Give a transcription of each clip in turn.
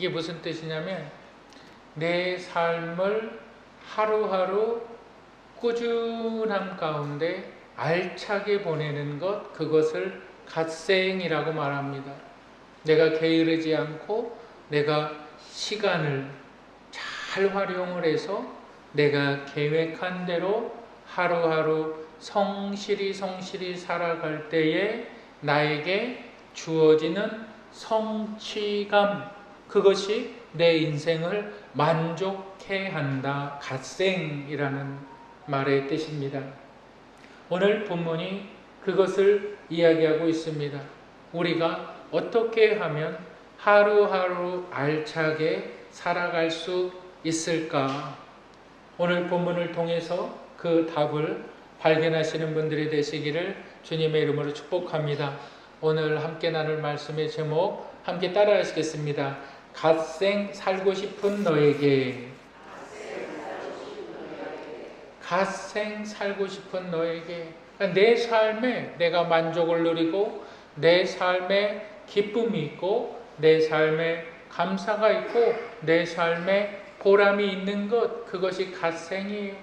이게 무슨 뜻이냐면 내 삶을 하루하루 꾸준함 가운데 알차게 보내는 것, 그것을 갓생이라고 말합니다. 내가 게으르지 않고 내가 시간을 잘 활용을 해서 내가 계획한 대로 하루하루 성실히 살아갈 때에 나에게 주어지는 성취감, 그것이 내 인생을 만족해 한다. 갓생이라는 말의 뜻입니다. 오늘 본문이 그것을 이야기하고 있습니다. 우리가 어떻게 하면 하루하루 알차게 살아갈 수 있을까? 오늘 본문을 통해서 그 답을 발견하시는 분들이 되시기를 주님의 이름으로 축복합니다. 오늘 함께 나눌 말씀의 제목 함께 따라 하시겠습니다. 갓생 살고 싶은 너에게. 갓생 살고 싶은 너에게. 내 삶에 내가 만족을 누리고 내 삶에 기쁨이 있고 내 삶에 감사가 있고 내 삶에 보람이 있는 것, 그것이 갓생이에요.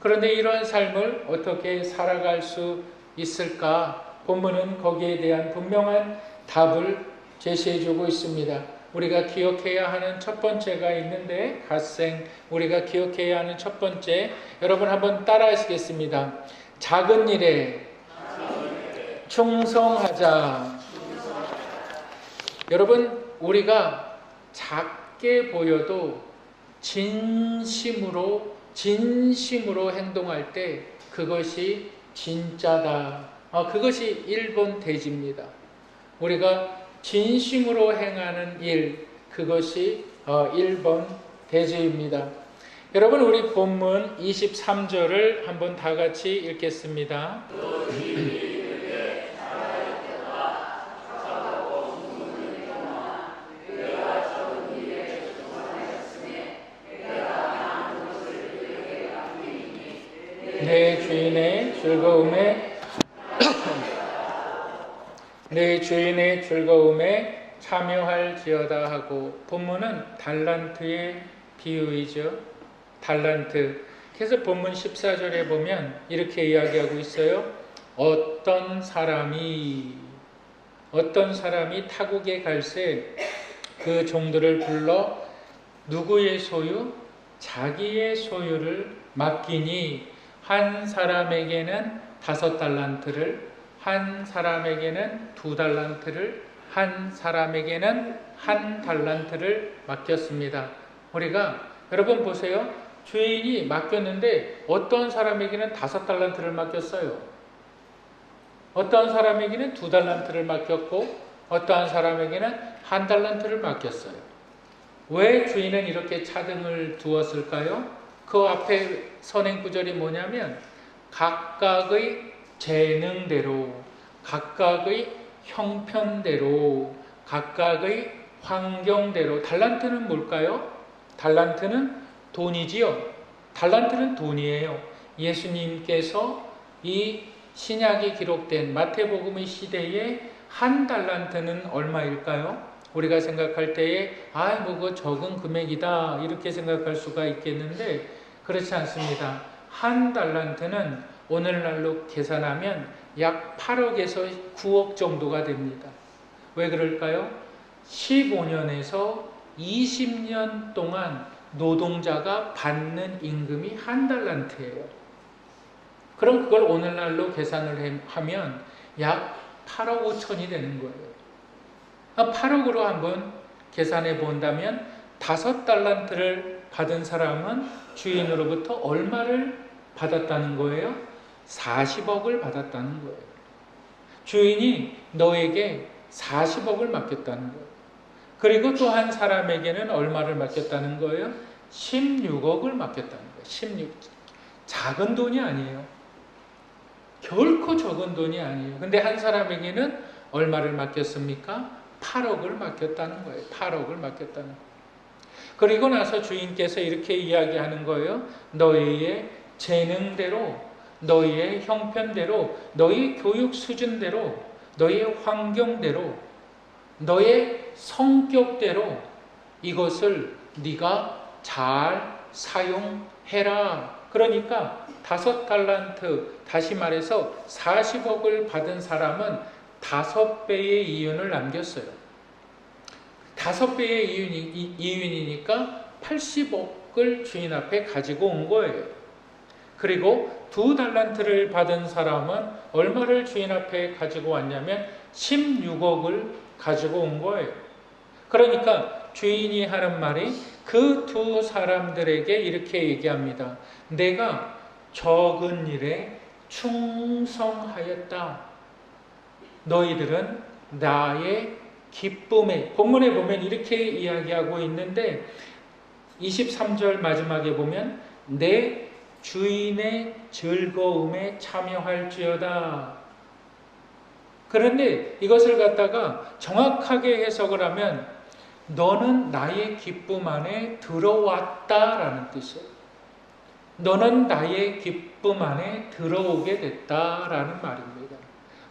그런데 이러한 삶을 어떻게 살아갈 수 있을까? 본문은 거기에 대한 분명한 답을 제시해주고 있습니다. 우리가 기억해야 하는 첫 번째가 있는데, 갓생, 우리가 기억해야 하는 첫 번째, 여러분 한번 따라 하시겠습니다. 작은 일에 충성하자. 여러분, 우리가 작게 보여도 진심으로 행동할 때 그것이 진짜다. 그것이 1번 대지입니다. 우리가 진심으로 행하는 일, 그것이 1번 대지입니다. 여러분, 우리 본문 23절을 한번 다 같이 읽겠습니다. 내 주인의 즐거움에 참여할지어다 하고, 본문은 달란트의 비유이죠. 달란트. 그래서 본문 14절에 보면 이렇게 이야기하고 있어요. 어떤 사람이 타국에 갈새 그 종들을 불러 누구의 소유? 자기의 소유를 맡기니 한 사람에게는 5달란트를, 한 사람에게는 2달란트를, 한 사람에게는 1달란트를 맡겼습니다. 우리가 여러분 보세요. 주인이 맡겼는데 어떤 사람에게는 5달란트를 맡겼어요. 어떤 사람에게는 2달란트를 맡겼고 어떠한 사람에게는 1달란트를 맡겼어요. 왜 주인은 이렇게 차등을 두었을까요? 그 앞에 선행구절이 뭐냐면 각각의 재능대로, 각각의 형편대로, 각각의 환경대로. 달란트는 뭘까요? 달란트는 돈이지요. 달란트는 돈이에요. 예수님께서 이 신약이 기록된 마태복음의 시대에 1달란트는 얼마일까요? 우리가 생각할 때에 그거 적은 금액이다 이렇게 생각할 수가 있겠는데 그렇지 않습니다. 1달란트는 오늘날로 계산하면 약 8억에서 9억 정도가 됩니다. 왜 그럴까요? 15년에서 20년 동안 노동자가 받는 임금이 1달란트예요. 그럼 그걸 오늘날로 계산을 하면 약 8억 5천이 되는 거예요. 8억으로 한번 계산해 본다면 5달란트를 받은 사람은 주인으로부터 얼마를 받았다는 거예요? 40억을 받았다는 거예요. 주인이 너에게 40억을 맡겼다는 거예요. 그리고 또 한 사람에게는 얼마를 맡겼다는 거예요? 16억을 맡겼다는 거예요. 16. 작은 돈이 아니에요. 결코 적은 돈이 아니에요. 근데 한 사람에게는 얼마를 맡겼습니까? 8억을 맡겼다는 거예요. 8억을 맡겼다는 거예요. 그리고 나서 주인께서 이렇게 이야기하는 거예요. 너희의 재능대로, 너희의 형편대로, 너희의 교육 수준대로, 너희의 환경대로 너의 성격대로 이것을 네가 잘 사용해라. 그러니까 5달란트, 다시 말해서 40억을 받은 사람은 5배의 이윤을 남겼어요. 5배의 이윤이니까 80억을 주인 앞에 가지고 온 거예요. 그리고 2달란트를 받은 사람은 얼마를 주인 앞에 가지고 왔냐면 16억을 가지고 온 거예요. 그러니까 주인이 하는 말이 그 두 사람들에게 이렇게 얘기합니다. 내가 적은 일에 충성하였다. 너희들은 나의 기쁨에, 본문에 보면 이렇게 이야기하고 있는데 23절 마지막에 보면 내 주인의 즐거움에 참여할지어다. 그런데 이것을 갖다가 정확하게 해석을 하면 너는 나의 기쁨 안에 들어왔다라는 뜻이에요. 너는 나의 기쁨 안에 들어오게 됐다라는 말입니다.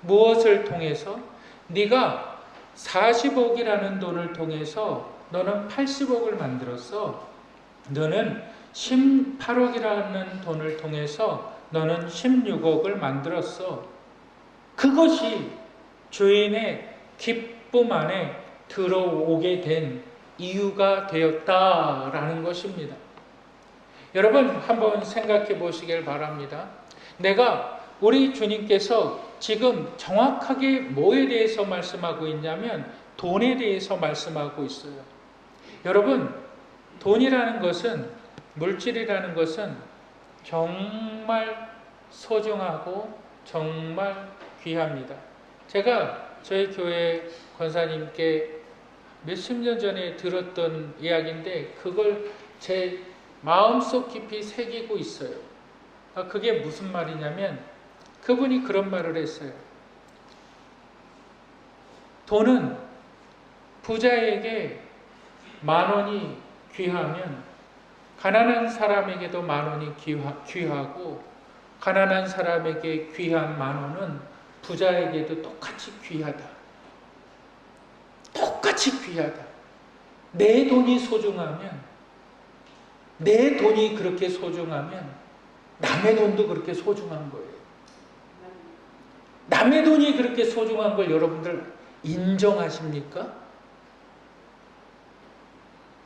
무엇을 통해서? 네가 40억이라는 돈을 통해서 너는 80억을 만들었어. 너는 18억이라는 돈을 통해서 너는 16억을 만들었어. 그것이 주인의 기쁨 안에 들어오게 된 이유가 되었다라는 것입니다. 여러분 한번 생각해 보시길 바랍니다. 우리 주님께서 지금 정확하게 뭐에 대해서 말씀하고 있냐면 돈에 대해서 말씀하고 있어요. 여러분, 돈이라는 것은, 물질이라는 것은 정말 소중하고 정말 귀합니다. 제가 저희 교회 권사님께 몇십 년 전에 들었던 이야기인데 그걸 제 마음속 깊이 새기고 있어요. 그게 무슨 말이냐면 그분이 그런 말을 했어요. 돈은 부자에게 10,000원이 귀하면 가난한 사람에게도 10,000원이 귀하고 가난한 사람에게 귀한 10,000원은 부자에게도 똑같이 귀하다. 똑같이 귀하다. 내 돈이 소중하면, 내 돈이 그렇게 소중하면 남의 돈도 그렇게 소중한 거예요. 남의 돈이 그렇게 소중한 걸 여러분들 인정하십니까?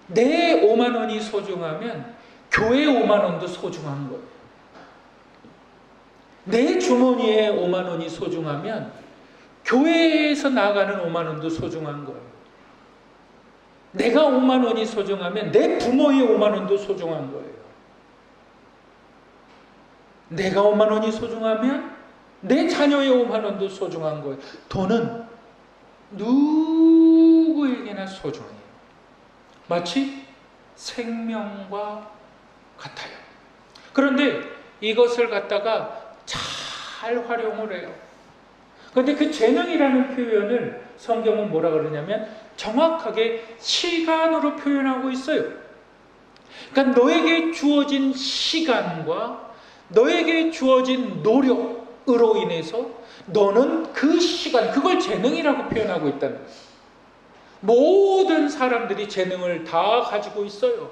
내 5만 원이 소중하면 교회 5만 원도 소중한 거예요. 내 주머니에 5만 원이 소중하면 교회에서 나가는 5만 원도 소중한 거예요. 내가 5만 원이 소중하면 내 부모의 5만 원도 소중한 거예요. 내가 5만 원이 소중하면 내 자녀의 5만 원도 소중한 거예요. 돈은 누구에게나 소중해요. 마치 생명과 같아요. 그런데 이것을 갖다가 잘 활용을 해요. 그런데 그 재능이라는 표현을 성경은 뭐라 그러냐면 정확하게 시간으로 표현하고 있어요. 그러니까 너에게 주어진 시간과 너에게 주어진 노력으로 인해서 너는 그 시간, 그걸 재능이라고 표현하고 있다는 거예요. 모든 사람들이 재능을 다 가지고 있어요.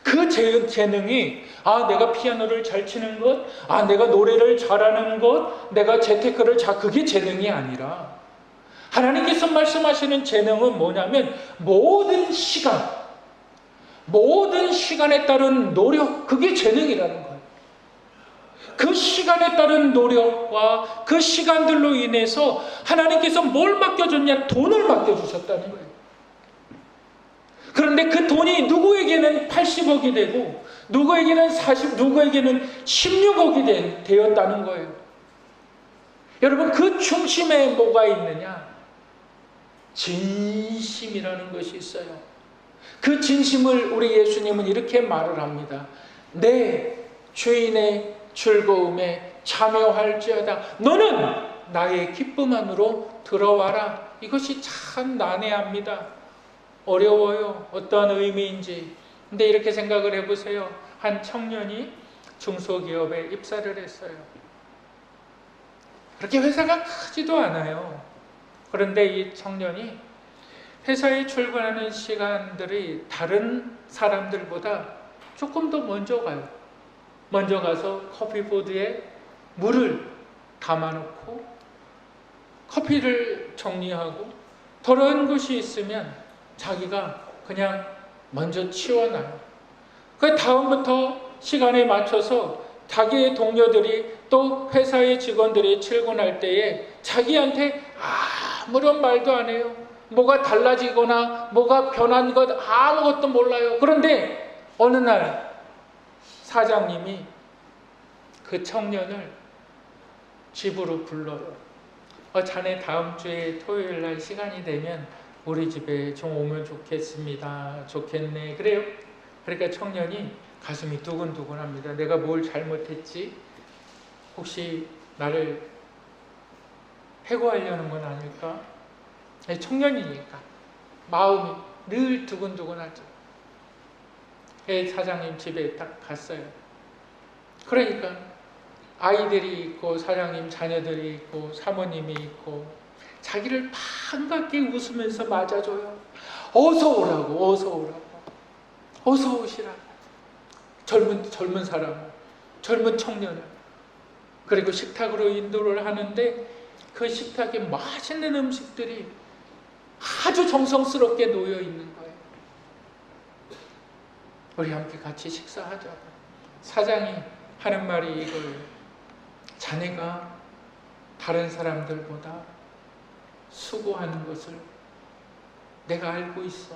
그 재능이 내가 피아노를 잘 치는 것, 내가 노래를 잘하는 것, 내가 재테크를 그게 재능이 아니라 하나님께서 말씀하시는 재능은 뭐냐면 모든 시간에 따른 노력, 그게 재능이라는 거예요. 그 시간에 따른 노력과 그 시간들로 인해서 하나님께서 뭘 맡겨줬냐? 돈을 맡겨주셨다는 거예요. 그런데 그 돈이 누구에게는 80억이 되고 누구에게는 16억이 되었다는 거예요. 여러분, 그 중심에 뭐가 있느냐? 진심이라는 것이 있어요. 그 진심을 우리 예수님은 이렇게 말을 합니다. 내 주인의 즐거움에 참여할지어다. 너는 나의 기쁨 안으로 들어와라. 이것이 참 난해합니다. 어려워요. 어떠한 의미인지. 근데 이렇게 생각을 해보세요. 한 청년이 중소기업에 입사를 했어요. 그렇게 회사가 크지도 않아요. 그런데 이 청년이 회사에 출근하는 시간들이 다른 사람들보다 조금 더 먼저 가요. 먼저 가서 커피보드에 물을 담아놓고 커피를 정리하고 더러운 것이 있으면 자기가 그냥 먼저 치워놔요. 그 다음부터 시간에 맞춰서 자기의 동료들이 또 회사의 직원들이 출근할 때에 자기한테 아무런 말도 안 해요. 뭐가 달라지거나 뭐가 변한 것 아무것도 몰라요. 그런데 어느 날 사장님이 그 청년을 집으로 불러요. 자네 다음 주에 토요일 날 시간이 되면 우리 집에 좀 오면 좋겠습니다. 좋겠네. 그래요. 그러니까 청년이 가슴이 두근두근합니다. 내가 뭘 잘못했지? 혹시 나를 해고하려는 건 아닐까? 청년이니까 마음이 늘 두근두근하죠. 사장님 집에 딱 갔어요. 그러니까 아이들이 있고 사장님 자녀들이 있고 사모님이 있고 자기를 반갑게 웃으면서 맞아줘요. 어서 오라고, 어서 오라고, 어서 오시라. 젊은 사람, 젊은 청년을. 그리고 식탁으로 인도를 하는데 그 식탁에 맛있는 음식들이 아주 정성스럽게 놓여 있는 거예요. 우리 함께 같이 식사하자. 사장이 하는 말이 이거예요. 자네가 다른 사람들보다 수고하는 것을 내가 알고 있어.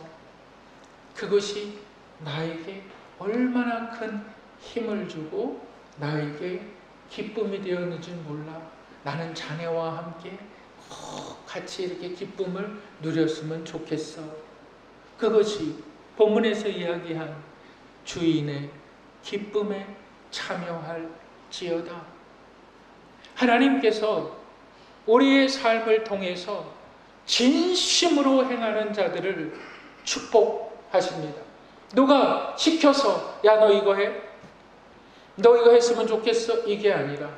그것이 나에게 얼마나 큰 힘을 주고 나에게 기쁨이 되었는지 몰라. 나는 자네와 함께 같이 이렇게 기쁨을 누렸으면 좋겠어. 그것이 본문에서 이야기한 주인의 기쁨에 참여할지어다. 하나님께서 우리의 삶을 통해서 진심으로 행하는 자들을 축복하십니다. 누가 시켜서 야 너 이거 해? 너 이거 했으면 좋겠어? 이게 아니라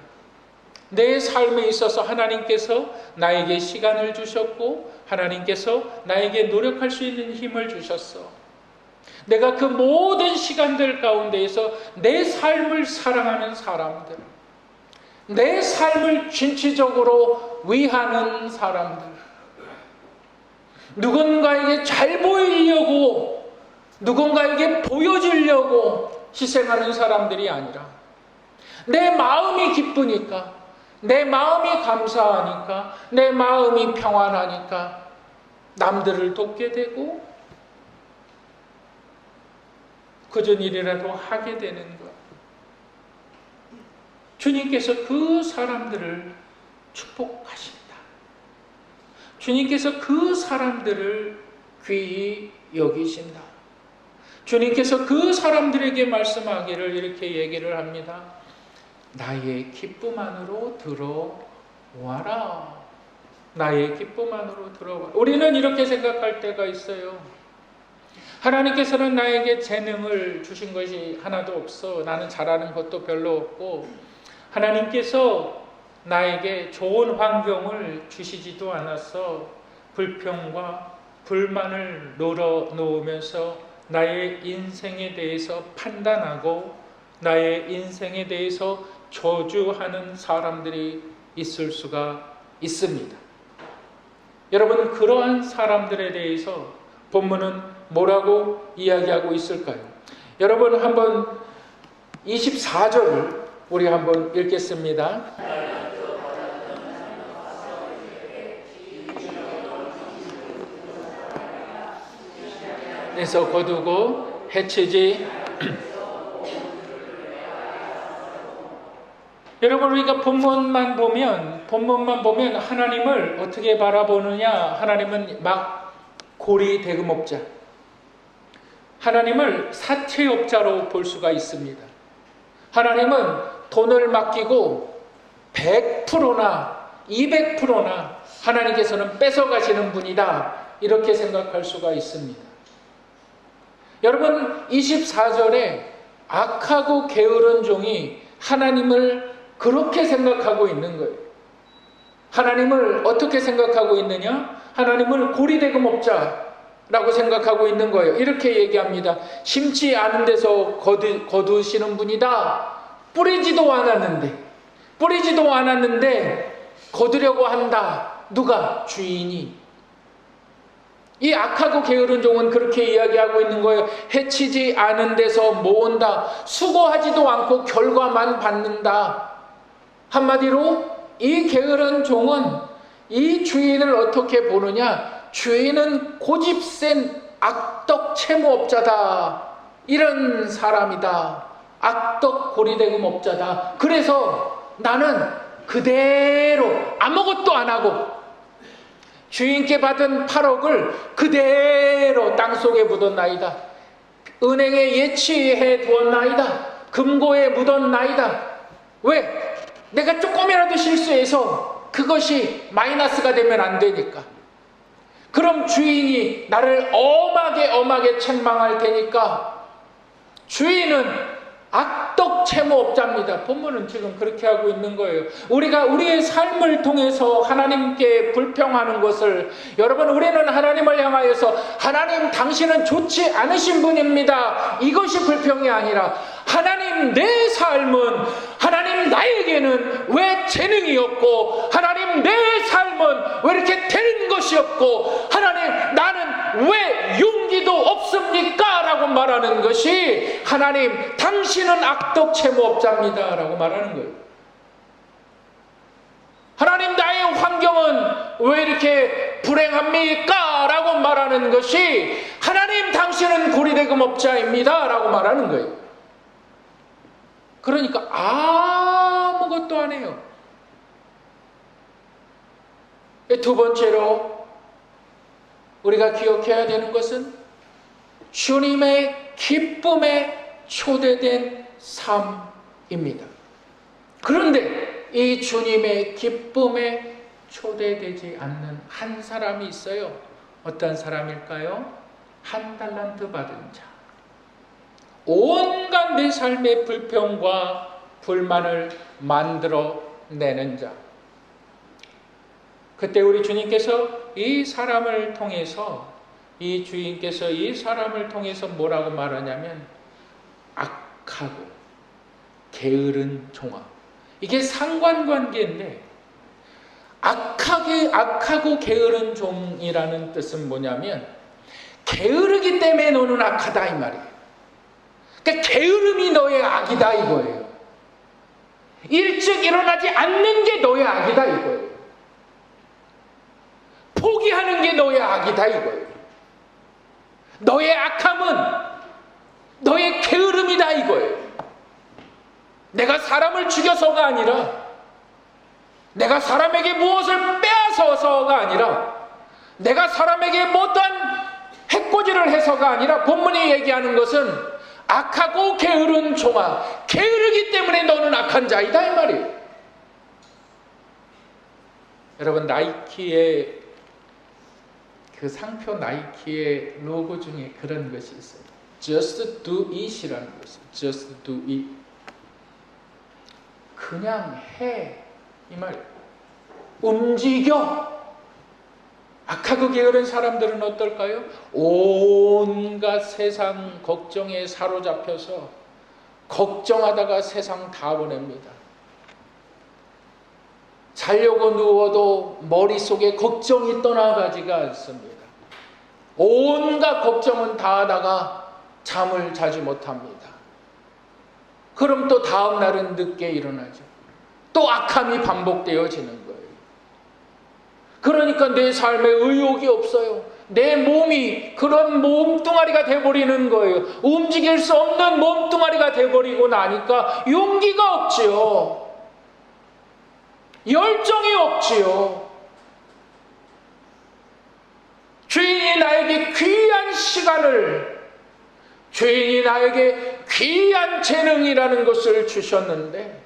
내 삶에 있어서 하나님께서 나에게 시간을 주셨고 하나님께서 나에게 노력할 수 있는 힘을 주셨어. 내가 그 모든 시간들 가운데에서 내 삶을 사랑하는 사람들, 내 삶을 진취적으로 위하는 사람들, 누군가에게 잘 보이려고 누군가에게 보여주려고 희생하는 사람들이 아니라 내 마음이 기쁘니까, 내 마음이 감사하니까, 내 마음이 평안하니까 남들을 돕게 되고 그전 일이라도 하게 되는 것. 주님께서 그 사람들을 축복하신다. 주님께서 그 사람들을 귀히 여기신다. 주님께서 그 사람들에게 말씀하기를 이렇게 얘기를 합니다. 나의 기쁨 안으로 들어와라. 나의 기쁨 안으로 들어와라. 우리는 이렇게 생각할 때가 있어요. 하나님께서는 나에게 재능을 주신 것이 하나도 없어. 나는 잘하는 것도 별로 없고 하나님께서 나에게 좋은 환경을 주시지도 않았어. 불평과 불만을 놀아놓으면서 나의 인생에 대해서 판단하고 나의 인생에 대해서 저주하는 사람들이 있을 수가 있습니다. 여러분, 그러한 사람들에 대해서 본문은 뭐라고 이야기하고 있을까요? 여러분, 한번 24절을 우리 한번 읽겠습니다. 에서 거두고 해치지. 여러분, 우리가 본문만 보면 하나님을 어떻게 바라보느냐? 하나님은 막 고리 대금업자, 하나님을 사채업자로 볼 수가 있습니다. 하나님은 돈을 맡기고 100%나 200%나 하나님께서는 뺏어가시는 분이다, 이렇게 생각할 수가 있습니다. 여러분, 24절에 악하고 게으른 종이 하나님을 그렇게 생각하고 있는 거예요. 하나님을 어떻게 생각하고 있느냐? 하나님을 고리대금업자, 라고 생각하고 있는 거예요. 이렇게 얘기합니다. 심지 않은 데서 거두시는 분이다. 뿌리지도 않았는데 거두려고 한다. 누가? 주인이. 이 악하고 게으른 종은 그렇게 이야기하고 있는 거예요. 해치지 않은 데서 모은다. 수고하지도 않고 결과만 받는다. 한마디로 이 게으른 종은 이 주인을 어떻게 보느냐? 주인은 고집센 악덕 채무업자다. 이런 사람이다. 악덕 고리대금업자다. 그래서 나는 그대로 아무것도 안 하고 주인께 받은 8억을 그대로 땅속에 묻었나이다. 은행에 예치해 두었나이다. 금고에 묻었나이다. 왜? 내가 조금이라도 실수해서 그것이 마이너스가 되면 안 되니까. 그럼 주인이 나를 엄하게 책망할 테니까. 주인은 악덕 채무업자입니다. 본문은 지금 그렇게 하고 있는 거예요. 우리가 우리의 삶을 통해서 하나님께 불평하는 것을, 여러분, 우리는 하나님을 향하여서 하나님 당신은 좋지 않으신 분입니다, 이것이 불평이 아니라 하나님 내 삶은, 하나님 나에게는 왜 재능이 없고, 하나님 내 삶은 왜 이렇게 되는 것이 없고, 하나님 나는 왜 용기도 없습니까? 라고 말하는 것이 하나님 당신은 악덕 채무업자입니다 라고 말하는 거예요. 하나님 나의 환경은 왜 이렇게 불행합니까? 라고 말하는 것이 하나님 당신은 고리대금업자입니다 라고 말하는 거예요. 그러니까 아무것도 안 해요. 두 번째로 우리가 기억해야 되는 것은 주님의 기쁨에 초대된 삶입니다. 그런데 이 주님의 기쁨에 초대되지 않는 한 사람이 있어요. 어떤 사람일까요? 1달란트 받은 자. 온갖 내 삶의 불평과 불만을 만들어내는 자. 그때 우리 주님께서 이 사람을 통해서, 이 주인께서 이 사람을 통해서 뭐라고 말하냐면 악하고 게으른 종아. 이게 상관관계인데, 악하고 게으른 종이라는 뜻은 뭐냐면 게으르기 때문에 너는 악하다 이 말이에요. 그러니까 게으름이 너의 악이다 이거예요. 일찍 일어나지 않는 게 너의 악이다 이거예요. 포기하는 게 너의 악이다 이거예요. 너의 악함은 너의 게으름이다 이거예요. 내가 사람을 죽여서가 아니라, 내가 사람에게 무엇을 빼앗아서가 아니라, 내가 사람에게 어떠한 해코지를 해서가 아니라, 본문이 얘기하는 것은 악하고 게으른 종아, 게으르기 때문에 너는 악한 자이다 이 말이에요. 여러분, 나이키의 그 상표 나이키의 로고 중에 그런 것이 있어요. Just do it이라는 것이에요. Just do it. 그냥 해 이 말이에요. 움직여. 악하고 게으른 사람들은 어떨까요? 온갖 세상 걱정에 사로잡혀서 걱정하다가 세상 다 보냅니다. 자려고 누워도 머릿속에 걱정이 떠나가지가 않습니다. 온갖 걱정은 다 하다가 잠을 자지 못합니다. 그럼 또 다음 날은 늦게 일어나죠. 또 악함이 반복되어지는 거예요. 그러니까 내 삶에 의욕이 없어요. 내 몸이 그런 몸뚱아리가 돼버리는 거예요. 움직일 수 없는 몸뚱아리가 돼버리고 나니까 용기가 없지요. 열정이 없지요. 주인이 나에게 귀한 시간을, 주인이 나에게 귀한 재능이라는 것을 주셨는데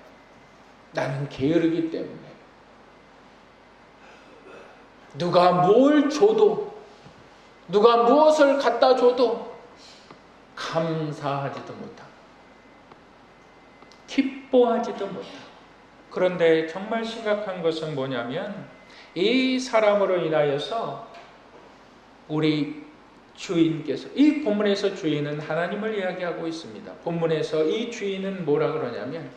나는 게으르기 때문에 누가 뭘 줘도, 누가 무엇을 갖다 줘도 감사하지도 못하고 기뻐하지도 못하고. 그런데 정말 심각한 것은 뭐냐면 이 사람으로 인하여서 우리 주인께서, 이 본문에서 주인은 하나님을 이야기하고 있습니다. 본문에서 이 주인은 뭐라 그러냐면,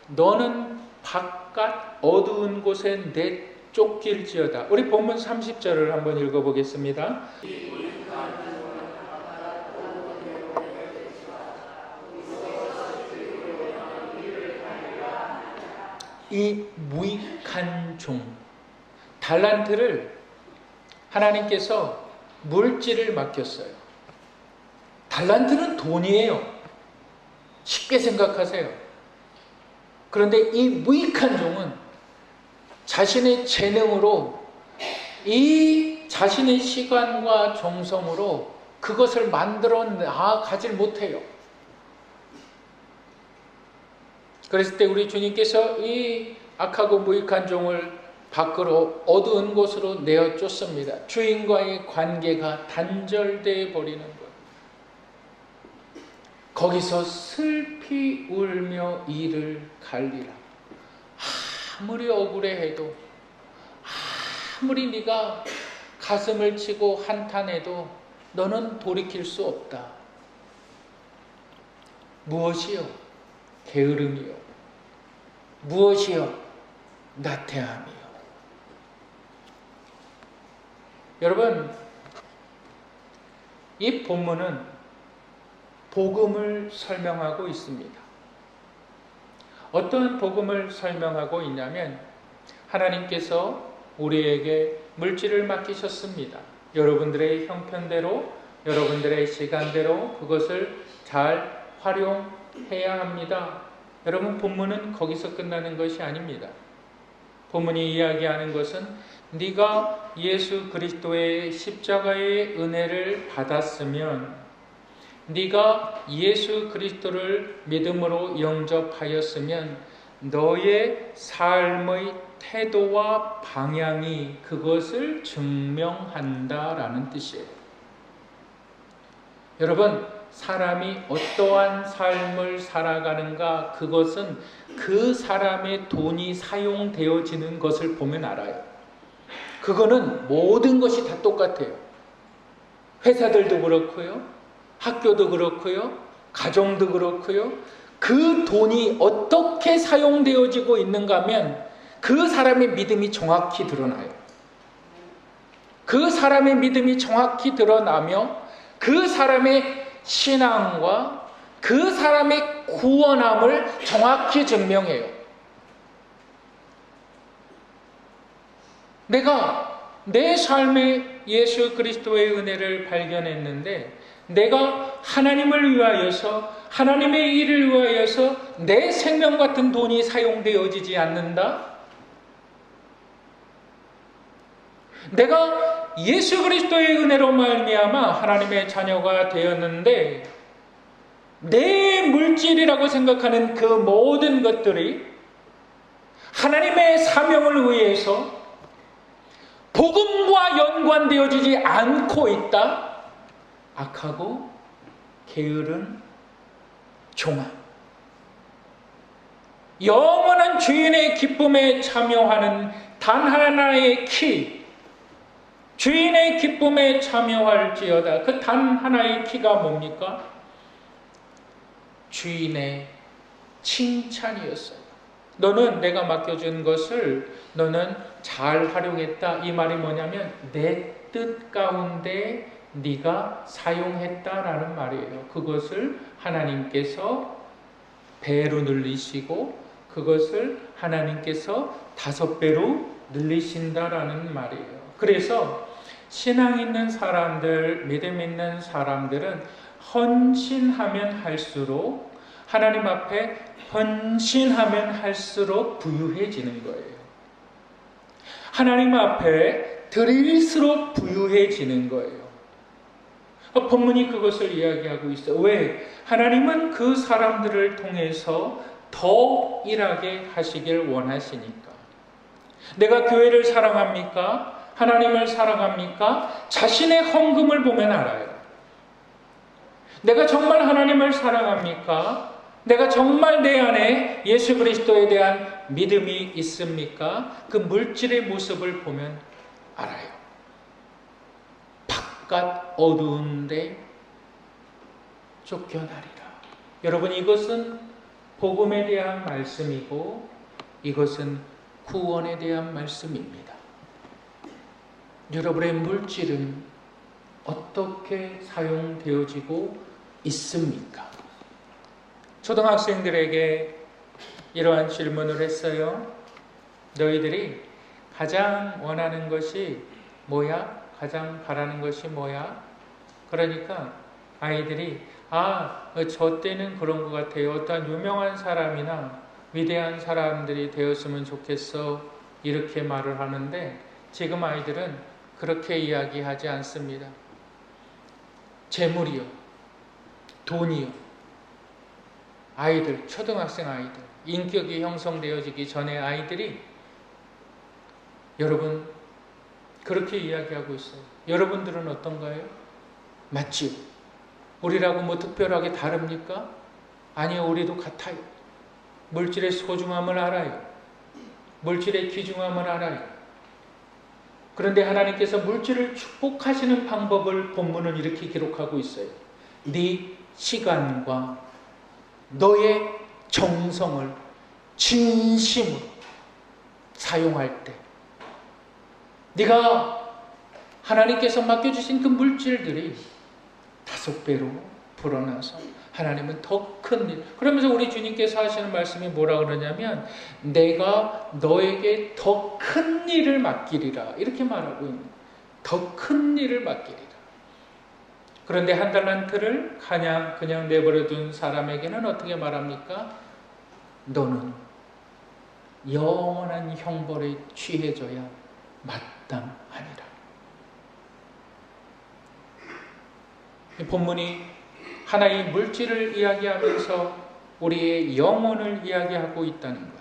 너는 바깥 어두운 곳에 내쫓길지어다. 우리 본문 30절을 한번 읽어보겠습니다. 이 무익한 종, 달란트를 하나님께서 물질을 맡겼어요. 달란트는 돈이에요. 쉽게 생각하세요. 그런데 이 무익한 종은 자신의 재능으로, 이 자신의 시간과 정성으로 그것을 만들어 나가질 못해요. 그랬을 때 우리 주님께서 이 악하고 무익한 종을 밖으로 어두운 곳으로 내어쫓습니다. 주인과의 관계가 단절되어 버리는 것. 거기서 슬피 울며 이를 갈리라. 아무리 억울해해도, 아무리 네가 가슴을 치고 한탄해도 너는 돌이킬 수 없다. 무엇이요? 게으름이요. 무엇이요? 나태함이요. 여러분, 이 본문은 복음을 설명하고 있습니다. 어떤 복음을 설명하고 있냐면, 하나님께서 우리에게 물질을 맡기셨습니다. 여러분들의 형편대로, 여러분들의 시간대로 그것을 잘 활용해야 합니다. 여러분, 본문은 거기서 끝나는 것이 아닙니다. 본문이 이야기하는 것은 네가 예수 그리스도의 십자가의 은혜를 받았으면, 네가 예수 그리스도를 믿음으로 영접하였으면 너의 삶의 태도와 방향이 그것을 증명한다라는 뜻이에요. 여러분, 사람이 어떠한 삶을 살아가는가, 그것은 그 사람의 돈이 사용되어지는 것을 보면 알아요. 그거는 모든 것이 다 똑같아요. 회사들도 그렇고요, 학교도 그렇고요, 가정도 그렇고요. 그 돈이 어떻게 사용되어지고 있는가 하면 그 사람의 믿음이 정확히 드러나요. 그 사람의 믿음이 정확히 드러나며 그 사람의 신앙과 그 사람의 구원함을 정확히 증명해요. 내가 내 삶에 예수 그리스도의 은혜를 발견했는데, 내가 하나님을 위하여서, 하나님의 일을 위하여서 내 생명 같은 돈이 사용되어지지 않는다? 내가 예수 그리스도의 은혜로 말미암아 하나님의 자녀가 되었는데, 내 물질이라고 생각하는 그 모든 것들이 하나님의 사명을 위해서 복음과 연관되어지지 않고 있다? 악하고 게으른 종아, 영원한 주인의 기쁨에 참여하는 단 하나의 키, 주인의 기쁨에 참여할지어다. 그 단 하나의 키가 뭡니까? 주인의 칭찬이었어요. 너는 내가 맡겨준 것을 너는 잘 활용했다. 이 말이 뭐냐면 내 뜻 가운데 네가 사용했다라는 말이에요. 그것을 하나님께서 배로 늘리시고 그것을 하나님께서 5배로 늘리신다라는 말이에요. 그래서 신앙 있는 사람들, 믿음 있는 사람들은 헌신하면 할수록, 하나님 앞에 헌신하면 할수록 부유해지는 거예요. 하나님 앞에 드릴수록 부유해지는 거예요. 본문이 그것을 이야기하고 있어요. 왜? 하나님은 그 사람들을 통해서 더 일하게 하시길 원하시니까. 내가 교회를 사랑합니까? 하나님을 사랑합니까? 자신의 헌금을 보면 알아요. 내가 정말 하나님을 사랑합니까? 내가 정말 내 안에 예수 그리스도에 대한 믿음이 있습니까? 그 물질의 모습을 보면 알아요. 바깥 어두운데 쫓겨나리라. 여러분, 이것은 복음에 대한 말씀이고 이것은 구원에 대한 말씀입니다. 여러분의 물질은 어떻게 사용되어지고 있습니까? 초등학생들에게 이러한 질문을 했어요. 너희들이 가장 원하는 것이 뭐야? 가장 바라는 것이 뭐야? 그러니까 아이들이 저 때는 그런 것 같아요. 어떤 유명한 사람이나 위대한 사람들이 되었으면 좋겠어. 이렇게 말을 하는데 지금 아이들은 그렇게 이야기하지 않습니다. 재물이요, 돈이요. 아이들, 초등학생 아이들, 인격이 형성되어지기 전에 아이들이 여러분 그렇게 이야기하고 있어요. 여러분들은 어떤가요? 맞지요? 우리라고 뭐 특별하게 다릅니까? 아니요, 우리도 같아요. 물질의 소중함을 알아요. 물질의 귀중함을 알아요. 그런데 하나님께서 물질을 축복하시는 방법을 본문은 이렇게 기록하고 있어요. 네 시간과 너의 정성을 진심으로 사용할 때 네가 하나님께서 맡겨주신 그 물질들이 5배로 불어나서 하나님은 더 큰 일. 그러면서 우리 주님께서 하시는 말씀이 뭐라 그러냐면 내가 너에게 더 큰 일을 맡기리라. 이렇게 말하고 있는 거예요. 더 큰 일을 맡기리라. 그런데 한 달란트를 그냥 내버려둔 사람에게는 어떻게 말합니까? 너는 영원한 형벌에 취해져야 마땅하니라. 이 본문이 하나의 물질을 이야기하면서 우리의 영혼을 이야기하고 있다는 것.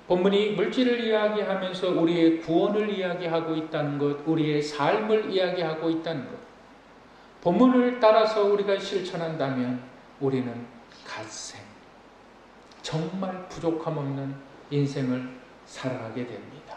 본문이 물질을 이야기하면서 우리의 구원을 이야기하고 있다는 것, 우리의 삶을 이야기하고 있다는 것. 본문을 따라서 우리가 실천한다면 우리는 갓생, 정말 부족함 없는 인생을 살아가게 됩니다.